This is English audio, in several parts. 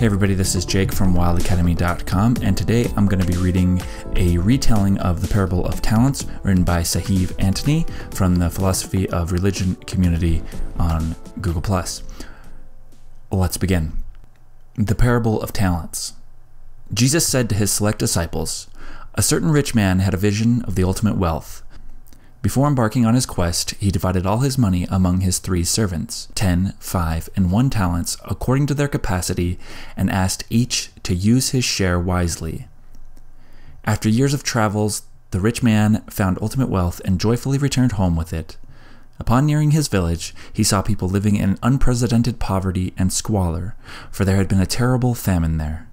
Hey everybody, this is Jake from WiLDacademy.com, and today I'm going to be reading a retelling of the Parable of Talents written by Sahiv Antony from the Philosophy of Religion community on Google+. Let's begin. The Parable of Talents. Jesus said to his select disciples, "A certain rich man had a vision of the ultimate wealth. Before embarking on his quest, he divided all his money among his 3 servants, 10, 5, and 1 talents, according to their capacity, and asked each to use his share wisely. After years of travels, the rich man found ultimate wealth and joyfully returned home with it. Upon nearing his village, he saw people living in unprecedented poverty and squalor, for there had been a terrible famine there.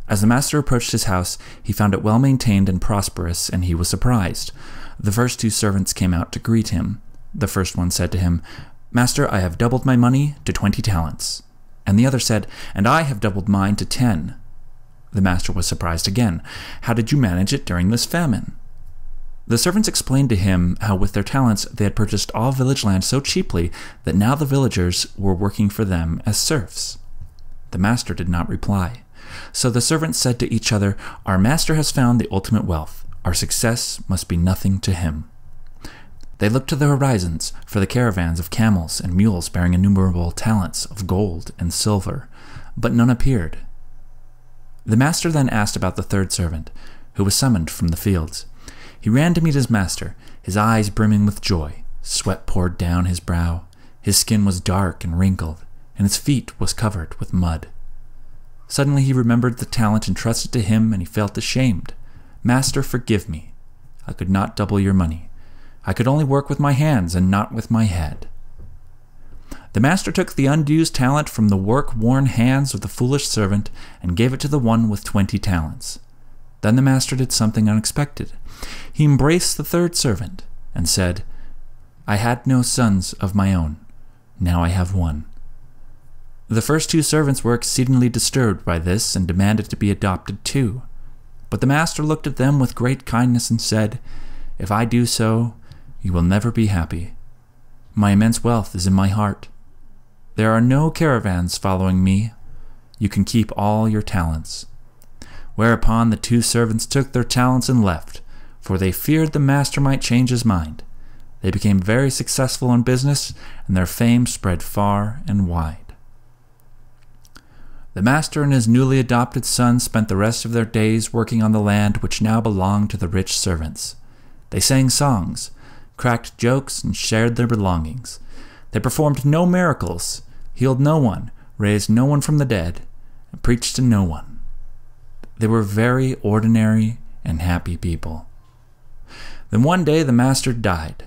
As the master approached his house, he found it well maintained and prosperous, and he was surprised. The first 2 servants came out to greet him. The first one said to him, 'Master, I have doubled my money to 20 talents. And the other said, 'And I have doubled mine to 10. The master was surprised again. 'How did you manage it during this famine?' The servants explained to him how with their talents they had purchased all village land so cheaply that now the villagers were working for them as serfs. The master did not reply. So the servants said to each other, 'Our master has found the ultimate wealth. Our success must be nothing to him.' They looked to the horizons for the caravans of camels and mules bearing innumerable talents of gold and silver, but none appeared. The master then asked about the 3rd servant, who was summoned from the fields. He ran to meet his master, his eyes brimming with joy. Sweat poured down his brow. His skin was dark and wrinkled, and his feet was covered with mud. Suddenly he remembered the talent entrusted to him, and he felt ashamed. 'Master, forgive me. I could not double your money. I could only work with my hands and not with my head.' The master took the unused talent from the work-worn hands of the foolish servant and gave it to the one with 20 talents. Then the master did something unexpected. He embraced the 3rd servant and said, 'I had no sons of my own. Now I have 1. The first 2 servants were exceedingly disturbed by this and demanded to be adopted too. But the master looked at them with great kindness and said, 'If I do so, you will never be happy. My immense wealth is in my heart. There are no caravans following me. You can keep all your talents.' Whereupon the 2 servants took their talents and left, for they feared the master might change his mind. They became very successful in business, and their fame spread far and wide. The master and his newly adopted son spent the rest of their days working on the land which now belonged to the rich servants. They sang songs, cracked jokes, and shared their belongings. They performed no miracles, healed no one, raised no one from the dead, and preached to no one. They were very ordinary and happy people. Then one day the master died.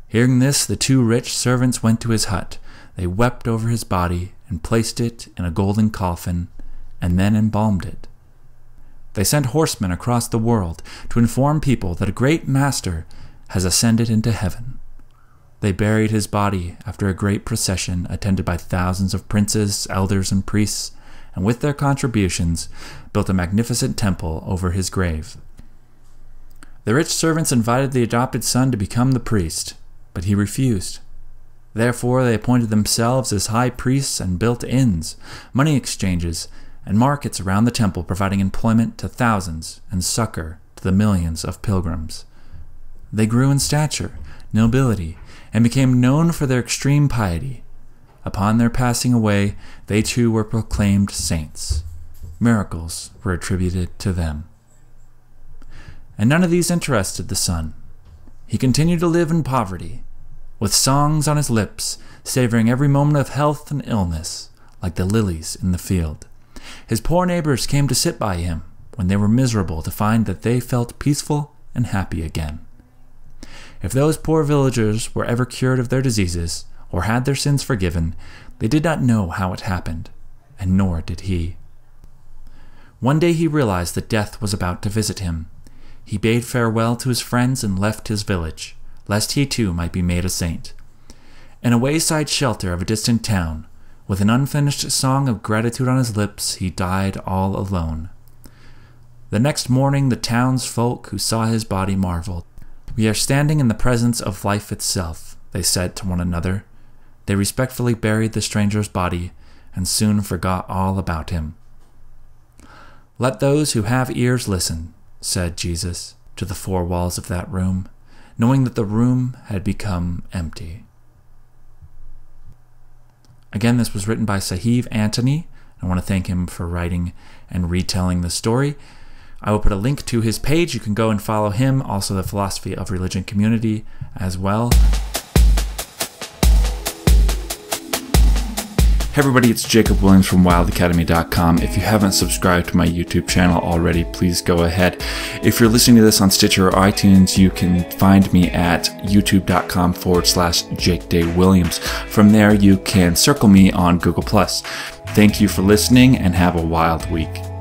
Hearing this, the 2 rich servants went to his hut. They wept over his body and placed it in a golden coffin, and then embalmed it. They sent horsemen across the world to inform people that a great master has ascended into heaven. They buried his body after a great procession attended by thousands of princes, elders, and priests, and with their contributions built a magnificent temple over his grave. The rich servants invited the adopted son to become the priest, but he refused. Therefore they appointed themselves as high priests and built inns, money exchanges, and markets around the temple, providing employment to thousands and succor to the millions of pilgrims. They grew in stature, nobility, and became known for their extreme piety. Upon their passing away, they too were proclaimed saints. Miracles were attributed to them. And none of these interested the son. He continued to live in poverty, with songs on his lips, savoring every moment of health and illness, like the lilies in the field. His poor neighbors came to sit by him when they were miserable to find that they felt peaceful and happy again. If those poor villagers were ever cured of their diseases or had their sins forgiven, they did not know how it happened, and nor did he. One day he realized that death was about to visit him. He bade farewell to his friends and left his village, lest he too might be made a saint. In a wayside shelter of a distant town, with an unfinished song of gratitude on his lips, he died all alone. The next morning the townsfolk who saw his body marveled. "We are standing in the presence of life itself," they said to one another. They respectfully buried the stranger's body and soon forgot all about him, "Let those who have ears listen," said Jesus to the four walls of that room, knowing that the room had become empty. Again, this was written by Sahiv Antony. I want to thank him for writing and retelling the story. I will put a link to his page. You can go and follow him, also the Philosophy of Religion community as well. Hey everybody, it's Jacob Williams from WiLDacademy.com. If you haven't subscribed to my YouTube channel already, please go ahead. If you're listening to this on Stitcher or iTunes, you can find me at youtube.com/JakeDayWilliams. From there, you can circle me on Google+. Thank you for listening and have a wild week.